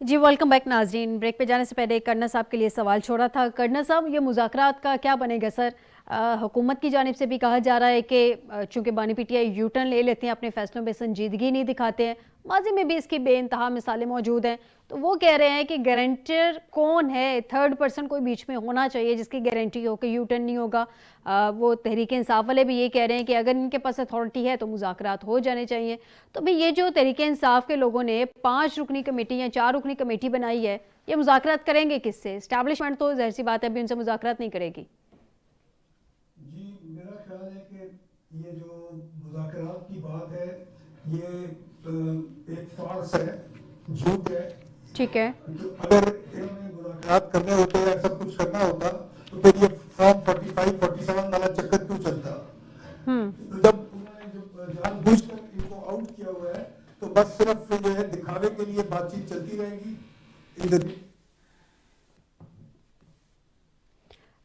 जी welcome back नाजरीन। Break पे जाने से पहले करना साहब के लिए सवाल छोड़ा था। करना साहब, ये मुज़ाकरात का क्या बनेगा सर? हुकूमत की जानिब से भी कहा जा रहा है कि चूँकि बानी पीटीआई यू टर्न ले लेते हैं, अपने फैसलों में संजीदगी नहीं दिखाते हैं, माजी में भी इसकी बेइंतहा मिसालें मौजूद हैं, तो वो कह रहे हैं कि गारंटर कौन है? थर्ड पर्सन कोई बीच में होना चाहिए जिसकी गारंटी हो कि यू टर्न नहीं होगा। वो तहरीक इंसाफ वाले भी ये कह रहे हैं कि अगर इनके पास अथॉरिटी है तो मुज़ाकरात हो जाने चाहिए। तो भाई ये जो तहरीक इंसाफ के लोगों ने 5 रुकनी कमेटी या 4 रुकनी कमेटी बनाई है, ये मुज़ाकरात करेंगे किससे? इस्टेब्लिशमेंट तो ज़ाहिर सी बात है अभी उनसे मुज़ाकरात नहीं करेगी। जी, मेरा ख्याल है कि ये जो मुज़ाकरात की बात है, ये एक फार्स है, झूठ है। ठीक है। अगर इन्होंने मुज़ाकरात करने होते या सब कुछ करना होता तो फिर ये फॉर्म 45 47 वाला चक्कर क्यों चलता? जब उन्होंने जानबूझकर इनको आउट किया हुआ है तो बस सिर्फ जो है दिखावे के लिए बातचीत चलती रहेगी।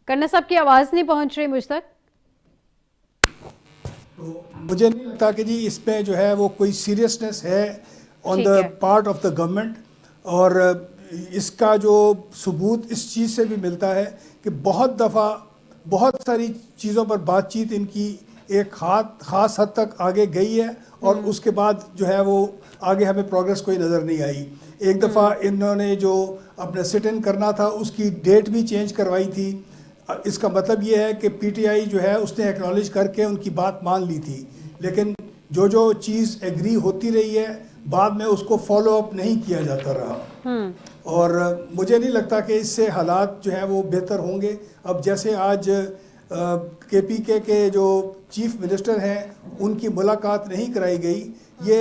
करना साहब की आवाज़ नहीं पहुंच रही मुझ तक। तो मुझे नहीं लगता कि जी इसमें जो है वो कोई सीरियसनेस है ऑन ठीक द है। Part of the government. और इसका जो सबूत इस चीज़ से भी मिलता है कि बहुत दफ़ा बहुत सारी चीज़ों पर बातचीत इनकी एक ख़ास हद तक आगे गई है और उसके बाद जो है वो आगे हमें प्रोग्रेस कोई नज़र नहीं आई। एक दफ़ा इन्होंने जो अपने सिट इन करना था उसकी डेट भी चेंज करवाई थी। इसका मतलब ये है कि पीटीआई जो है उसने एक्नॉलेज करके उनकी बात मान ली थी, लेकिन जो जो चीज़ एग्री होती रही है बाद में उसको फॉलो अप नहीं किया जाता रहा। और मुझे नहीं लगता कि इससे हालात जो है वो बेहतर होंगे। अब जैसे आज केपीके के जो चीफ मिनिस्टर हैं उनकी मुलाकात नहीं कराई गई, ये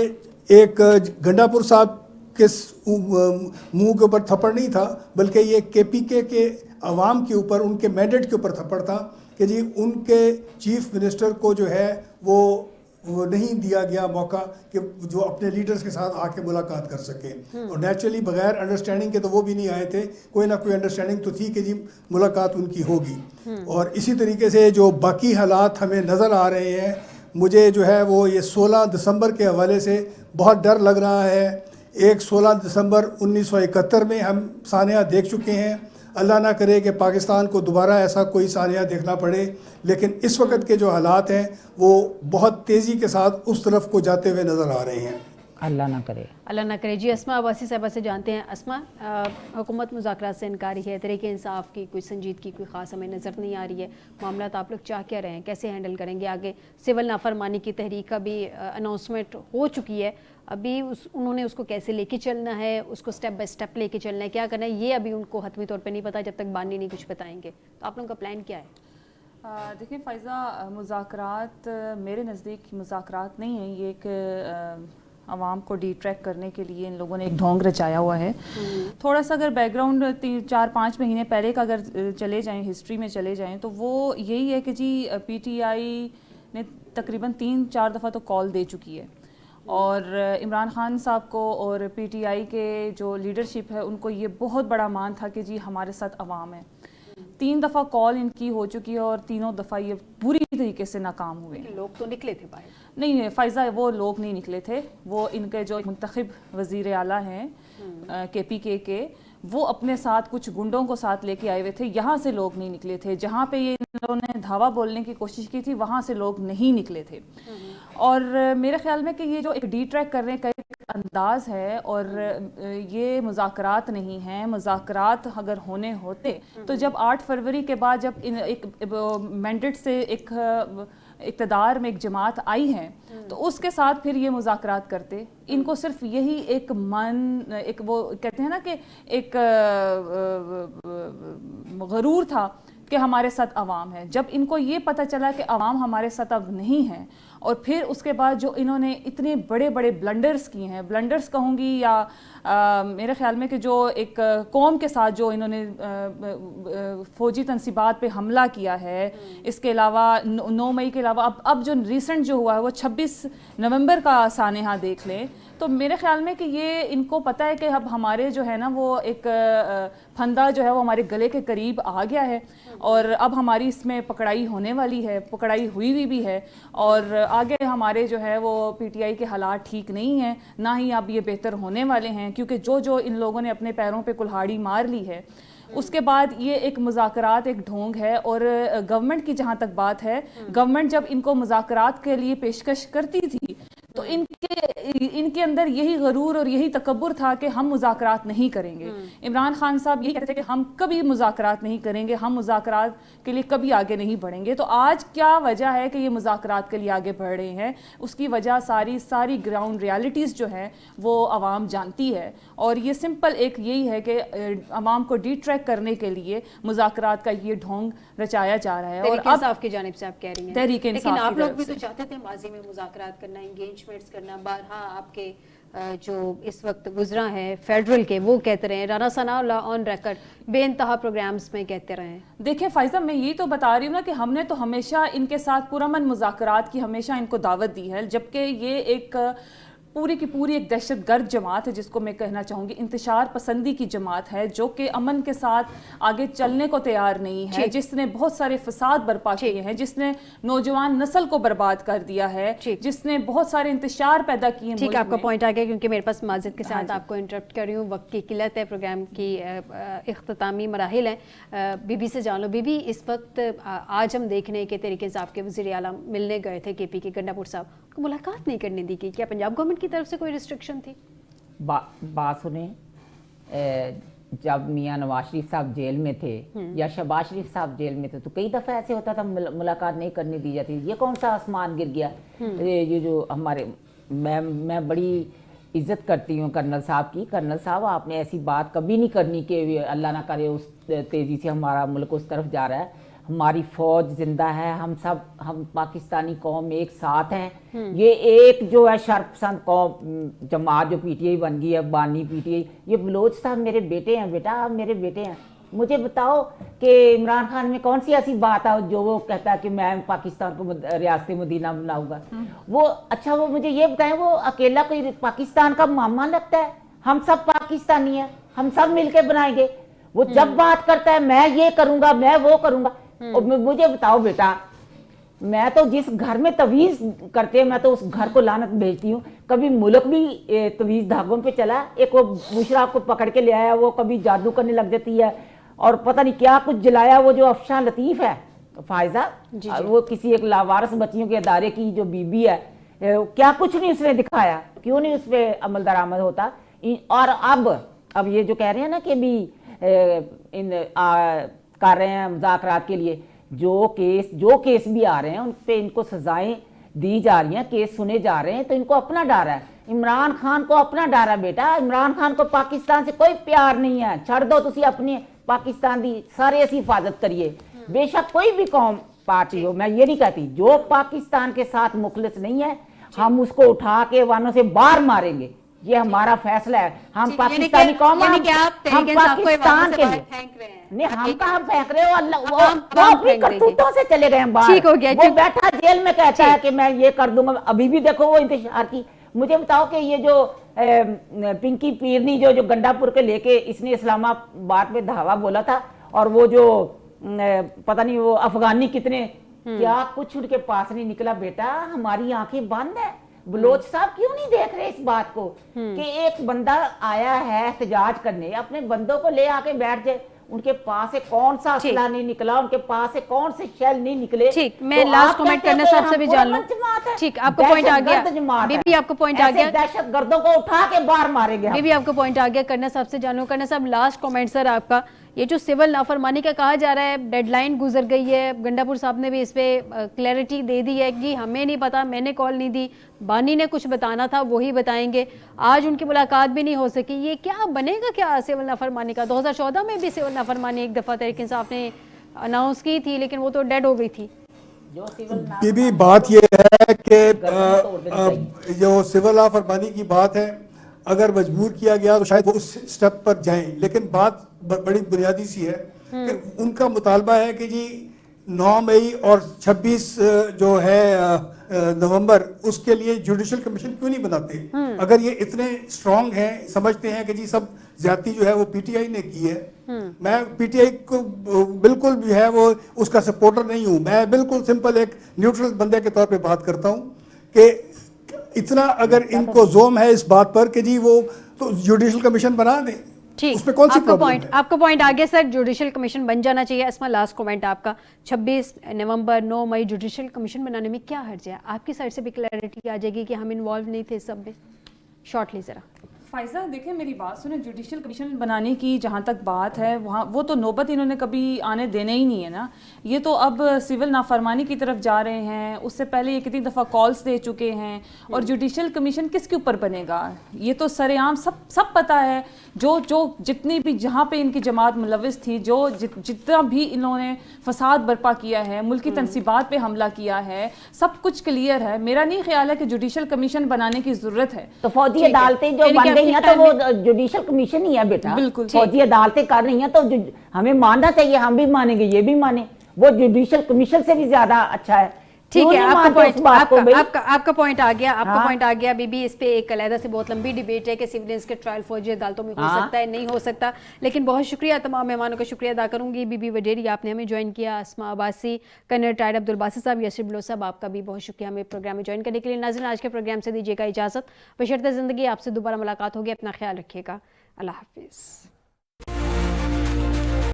एक गंडापुर साहब के मुंह के ऊपर थप्पड़ नहीं था, बल्कि ये केपीके के अवाम के ऊपर, उनके मैंडेट के ऊपर थप्पड़ था कि जी उनके चीफ मिनिस्टर को जो है वो नहीं दिया गया मौका कि जो अपने लीडर्स के साथ आके मुलाकात कर सके। और नेचुरली बगैर अंडरस्टैंडिंग के तो वो भी नहीं आए थे, कोई ना कोई अंडरस्टैंडिंग तो थी कि जी मुलाकात उनकी होगी। और इसी तरीके से जो बाकी हालात हमें नज़र आ रहे हैं, मुझे जो है वो ये 16 दिसंबर के हवाले से बहुत डर लग रहा है। एक 16 दिसंबर 1971 में हम सानिया देख चुके हैं, अल्लाह ना करे कि पाकिस्तान को दोबारा ऐसा कोई सानिया देखना पड़े, लेकिन इस वक्त के जो हालात हैं वो बहुत तेज़ी के साथ उस तरफ को जाते हुए नज़र आ रहे हैं। अल्लाह ना करे, अल्लाह ना करे। जी अस्मा अब्बासी साहबा से जानते हैं। अस्मा, हुकूमत मुज़ाकरात से इनकारी है, तरीके इंसाफ की कोई संजीदगी कोई ख़ास हमें नज़र नहीं आ रही है। मामला आप लोग चाह क्या रहे हैं, कैसे हैंडल करेंगे आगे? सिविल नाफरमानी की तहरीक का भी अनाउंसमेंट हो चुकी है, अभी उन्होंने उसको कैसे लेके चलना है, उसको स्टेप बाय स्टेप लेके चलना है, क्या करना है, ये अभी उनको हतमी तौर पे नहीं पता जब तक बानी नहीं कुछ बताएंगे। तो आप लोगों का प्लान क्या है? देखिए फ़ाइज़ा, मुज़ाकरात मेरे नज़दीक मुज़ाकरात नहीं है, ये एक आवाम को डिट्रैक्ट करने के लिए इन लोगों ने एक ढोंग रचाया हुआ है। थोड़ा सा अगर बैकग्राउंड 4-5 महीने पहले का अगर चले जाएं, हिस्ट्री में चले जाएं, तो वो यही है कि जी पीटीआई ने तकरीबन 3-4 दफ़ा तो कॉल दे चुकी है और इमरान खान साहब को और पीटीआई के जो लीडरशिप है उनको ये बहुत बड़ा मान था कि जी हमारे साथ अवाम है। 3 दफ़ा कॉल इनकी हो चुकी है और तीनों दफ़ा ये पूरी तरीके से नाकाम हुए। लोग तो निकले थे बाहर। नहीं फ़ाइज़ा, वो लोग नहीं निकले थे, वो इनके जो मुंतखब वज़ीर आला हैं केपीके के, वो अपने साथ कुछ गुंडों को साथ लेके आए हुए थे। यहाँ से लोग नहीं निकले थे, जहाँ पे ये इन लोगों ने धावा बोलने की कोशिश की थी वहाँ से लोग नहीं निकले थे। और मेरे ख्याल में कि ये जो एक डिट्रैक करने का एक अंदाज़ है, और ये मुज़ाकरात नहीं हैं। मुज़ाकरात अगर होने होते तो जब 8 फरवरी के बाद जब इन एक मैंडेट से एक इक़्तिदार में एक जमात आई है तो उसके साथ फिर ये मुज़ाकरात करते। इनको सिर्फ यही एक एक वो कहते हैं ना कि एक गरूर था कि हमारे साथ अवाम है। जब इनको ये पता चला कि अवाम हमारे साथ अब नहीं है, और फिर उसके बाद जो इन्होंने इतने बड़े बड़े ब्लंडर्स किए हैं, ब्लंडर्स कहूँगी या मेरे ख्याल में कि जो एक कौम के साथ जो इन्होंने फ़ौजी तनसीबात पे हमला किया है, इसके अलावा 9 मई के अलावा अब जो रिसेंट जो हुआ है वो 26 नवंबर का सानेहा देख लें, تو میرے خیال میں کہ یہ ان کو پتہ ہے کہ اب ہمارے جو ہے نا وہ ایک پھندا جو ہے وہ ہمارے گلے کے قریب آ گیا ہے اور اب ہماری اس میں پکڑائی ہونے والی ہے, پکڑائی ہوئی بھی ہے, اور آگے ہمارے جو ہے وہ پی ٹی آئی کے حالات ٹھیک نہیں ہیں, نہ ہی اب یہ بہتر ہونے والے ہیں, کیونکہ جو ان لوگوں نے اپنے پیروں پہ کلہاڑی مار لی ہے. اس کے بعد یہ ایک مذاکرات ایک ڈھونگ ہے, اور گورنمنٹ کی جہاں تک بات ہے, گورنمنٹ جب ان کو مذاکرات کے لیے پیشکش کرتی تھی تو ان کے اندر یہی غرور اور یہی تکبر تھا کہ ہم مذاکرات نہیں کریں گے. عمران خان صاحب یہی کہتے تھے کہ ہم کبھی مذاکرات نہیں کریں گے, ہم مذاکرات کے لیے کبھی آگے نہیں بڑھیں گے. تو آج کیا وجہ ہے کہ یہ مذاکرات کے لیے آگے بڑھ رہے ہیں؟ اس کی وجہ ساری گراؤنڈ ریالٹیز جو ہیں وہ عوام جانتی ہے, اور یہ سمپل ایک یہی ہے کہ عوام کو ڈی ٹریک کرنے کے لیے مذاکرات کا یہ ڈھونگ رچایا جا رہا ہے. اور اب انصاف کی جانب سے آپ کہہ رہی ہیں تحریک انصاف, لیکن آپ لوگ بھی تو چاہتے تھے ماضی میں مذاکرات کرنا, انگیجمنٹس کرنا. بارہا آپ کے جو اس وقت وزراء ہیں فیڈرل کے وہ کہتے رہے ہیں, رانا ثناء اللہ آن ریکارڈ بے انتہا پروگرامز میں کہتے رہے ہیں. دیکھیں فائزہ, میں یہی تو بتا رہی ہوں نا کہ ہم نے تو ہمیشہ ان کے ساتھ پرامن مذاکرات کی ہمیشہ ان کو دعوت دی ہے, جبکہ یہ ایک پوری کی پوری ایک دہشت گرد جماعت ہے, جس کو میں کہنا چاہوں گی انتشار پسندی کی جماعت ہے, جو کہ امن کے ساتھ آگے چلنے کو تیار نہیں ہے, جس نے بہت سارے فساد برپا کیے ہیں, جس نے نوجوان نسل کو برباد کر دیا ہے, جس نے بہت سارے انتشار پیدا کیے ہیں. ٹھیک, آپ کا پوائنٹ آ گیا, کیونکہ میرے پاس معذرت کے ساتھ آپ کو انٹرپٹ کر رہی ہوں, وقت کی قلت ہے, پروگرام کی اختتامی مراحل ہیں. بی بی سے جان لو, بی بی اس وقت آج ہم دیکھ رہے ہیں کہ تحریک انصاف کے وزیر اعلیٰ ملنے گئے تھے کے پی کے گنڈا پور صاحب کو, ملاقات نہیں کرنے دی گئی. کیا پنجاب گورنمنٹ کی طرف سے کوئی ریسٹرکشن تھی؟ بات سنیں, جب میاں نواز شریف صاحب جیل میں تھے یا شہباز شریف صاحب جیل میں تھے تو کئی دفعہ ایسے ہوتا تھا ملاقات نہیں کرنے دی جاتی. یہ کون سا آسمان گر گیا؟ یہ جو ہمارے میں بڑی عزت کرتی ہوں کرنل صاحب کی. کرنل صاحب, آپ نے ایسی بات کبھی نہیں کرنی کہ اللہ نہ کرے اس تیزی سے ہمارا ملک اس طرف جا رہا ہے. ہماری فوج زندہ ہے, ہم پاکستانی قوم ایک ساتھ ہیں. یہ ایک جو ہے شرپ پسند قوم جماعت جو پی ٹی آئی بن گئی ہے, بانی پی ٹی آئی, یہ بلوچ صاحب میرے بیٹے ہیں. بیٹا آپ میرے بیٹے ہیں, مجھے بتاؤ کہ عمران خان میں کون سی ایسی بات ہے جو وہ کہتا ہے کہ میں پاکستان کو ریاست مدینہ بناؤں گا. وہ اچھا وہ مجھے یہ بتائیں, وہ اکیلا کوئی پاکستان کا ماما لگتا ہے؟ ہم سب پاکستانی ہیں, ہم سب مل کے بنائیں گے. وہ جب بات کرتا ہے میں یہ کروں گا, میں وہ کروں گا. مجھے بتاؤ بیٹا, میں تو جس گھر میں تویز کرتے ہیں میں تو اس گھر کو لعنت بھیجتی ہوں. کبھی ملک بھی تویز دھاگوں پہ چلا, ایک وہ بشرا کو پکڑ کے لے آیا, وہ کبھی جادو کرنے لگ جاتی ہے, اور پتہ نہیں کیا کچھ جلایا. وہ جو افشاں لطیف ہے فائزہ, وہ کسی ایک لاوارث بچیوں کے ادارے کی جو بی بی ہے, کیا کچھ نہیں اس نے دکھایا, کیوں نہیں اس پہ عمل درآمد ہوتا. اور اب یہ جو کہہ رہے ہیں نا کہ بھی کر رہے ہیں مذاکرات کے لیے, جو کیس بھی آ رہے ہیں ان پہ ان کو سزائیں دی جا رہی ہیں, کیس سنے جا رہے ہیں, تو ان کو اپنا ڈر ہے. عمران خان کو اپنا ڈر ہے بیٹا. عمران خان کو پاکستان سے کوئی پیار نہیں ہے. چھڑ دو تسی اپنی پاکستان دی سارے ایسی حفاظت کریے, بے شک کوئی بھی قوم پارٹی ہو. میں یہ نہیں کہتی, جو پاکستان کے ساتھ مخلص نہیں ہے ہم اس کو اٹھا کے وانوں سے باہر ماریں گے. یہ ہمارا فیصلہ ہے. ہم پاکستانی قوم, ہم پاکستان کے لیے نہیں, ہم کہاں پھینک رہے ہو, اللہ وہ اپنی کرتوتوں سے چلے گئے ہیں باہر. وہ بیٹھا جیل میں کہتا ہے کہ میں یہ کر دوں گا. ابھی بھی دیکھو وہ انتشار کی. مجھے بتاؤ کہ یہ جو پنکی پیرنی جو گنڈا پور کے لے کے اس نے اسلام آباد میں دھاوا بولا تھا, اور وہ جو پتہ نہیں وہ افغانی کتنے, کیا کچھ ان کے پاس نہیں نکلا. بیٹا ہماری آنکھیں بند ہیں. بلوچ صاحب کیوں نہیں دیکھ رہے اس بات کو کہ ایک بندہ آیا ہے احتجاج کرنے, اپنے بندوں کو لے آ کے بیٹھ جائے. ان کے پاس سے کون سا اسلحہ نہیں نکلا, ان کے پاس سے کون سے شیل نہیں نکلے. ٹھیک, میں لاسٹ کمنٹ کرنا صاحب سے بھی جان لوں. ٹھیک, آپ کا پوائنٹ آ گیا بی بی, آپ کا پوائنٹ آ گیا. دہشت گردوں کو اٹھا کے باہر ماریں گے بی بی, آپ کا پوائنٹ آ گیا. کرنا صاحب سے جان لوں. کرنا صاحب لاسٹ کمنٹ سر آپ کا, یہ جو سول نافرمانی کا کہا جا رہا ہے, ڈیڈ لائن گزر گئی ہے, گنڈا پور صاحب نے بھی اس پہ کلیئرٹی دے دی ہے کہ ہمیں نہیں پتا, میں نے کال نہیں دی, بانی نے کچھ بتانا تھا وہی بتائیں گے. آج ان کی ملاقات بھی نہیں ہو سکی. یہ کیا بنے گا کیا سول نافرمانی کا؟ 2014 میں بھی سول نافرمانی ایک دفعہ تحریک انصاف نے اناؤنس کی تھی, لیکن وہ تو ڈیڈ ہو گئی تھی. بی بی بات یہ ہے کہ جو سول نافرمانی کی بات ہے, اگر مجبور کیا گیا تو شاید وہ اس سٹیپ پر جائیں, لیکن بات بڑی بنیادی سی ہے کہ ان کا مطالبہ ہے کہ جی 9 मई और 26 जो है नवंबर, उसके लिए जुडिशल कमीशन क्यों नहीं बनाते? अगर ये इतने स्ट्रांग हैं, समझते हैं कि जी सब ज्यादती जो है वो पीटीआई ने की है, मैं पीटीआई को बिल्कुल भी है वो उसका सपोर्टर नहीं हूं। मैं बिल्कुल सिंपल एक न्यूट्रल बंदे के तौर पे बात करता हूं कि इतना अगर इनको जोम है इस बात पर कि जी वो तो जुडिशल कमीशन बना दें, ठीक, उसमें कौन सी आपका प्रॉब्लम पॉइंट है? आपका पॉइंट आ गया सर, जुडिशल कमीशन बन जाना चाहिए। इसमें लास्ट कमेंट आपका, 26 नवंबर 9 मई जुडिशल कमीशन बनाने में क्या हर्ज है? आपकी साइड से भी क्लैरिटी आ जाएगी कि हम इन्वॉल्व नहीं थे इस सब में। शॉर्टली ज़रा। फायजा देखिए मेरी बात सुने, जुडिशल कमीशन बनाने की जहाँ तक बात है वहाँ वो तो नौबत इन्होंने कभी आने देने ही नहीं है ना। ये तो अब सिविल नाफरमानी की तरफ जा रहे हैं। उससे पहले ये कितनी दफ़ा कॉल्स दे चुके हैं। और जुडिशल कमीशन किसके ऊपर बनेगा ये तो सरेआम सब पता है। जो जितनी भी जहाँ पे इनकी जमात मुलविस थी, जितना भी इन्होंने फसाद बर्पा किया है, मुल्की तनसीबात पे हमला किया है, सब कुछ क्लियर है। मेरा नहीं ख्याल है कि जुडिशल कमीशन बनाने की ज़रूरत है। तो फौजी अदालतें जो बन गई हैं तो वो जुडिशल कमीशन ही है बेटा। बिल्कुल फौजी अदालतें कर रही हैं तो हमें मानना चाहिए, हम भी मानेंगे, ये भी माने। वो जुडिशल कमीशन से भी ज्यादा अच्छा है। ठीक है, आपका पॉइंट आ गया, हाँ। पॉइंट आ गया। बीबी इस पे एक अलहदा से बहुत लंबी डिबेट है कि सिविलियंस के ट्रायल फौजी अदालतों में हो हाँ। सकता है, नहीं हो सकता। लेकिन बहुत शुक्रिया, तमाम मेहमानों का शुक्रिया अदा करूंगी। बीबी वडेरी आपने हमें ज्वाइन किया, अस्मा अब्बासी, कर्नल रिटायर्ड अब्दुल बासित साहब, यसिर बिलो साहब, आपका भी बहुत शुक्रिया हमें प्रोग्राम में ज्वाइन करने के लिए। नाज़रीन, आज के प्रोग्राम से दीजिएगा इजाज़त। बशर्ते ज़िंदगी आपसे दोबारा मुलाकात होगी। अपना ख्याल रखिएगा। अल्लाह हाफिज़।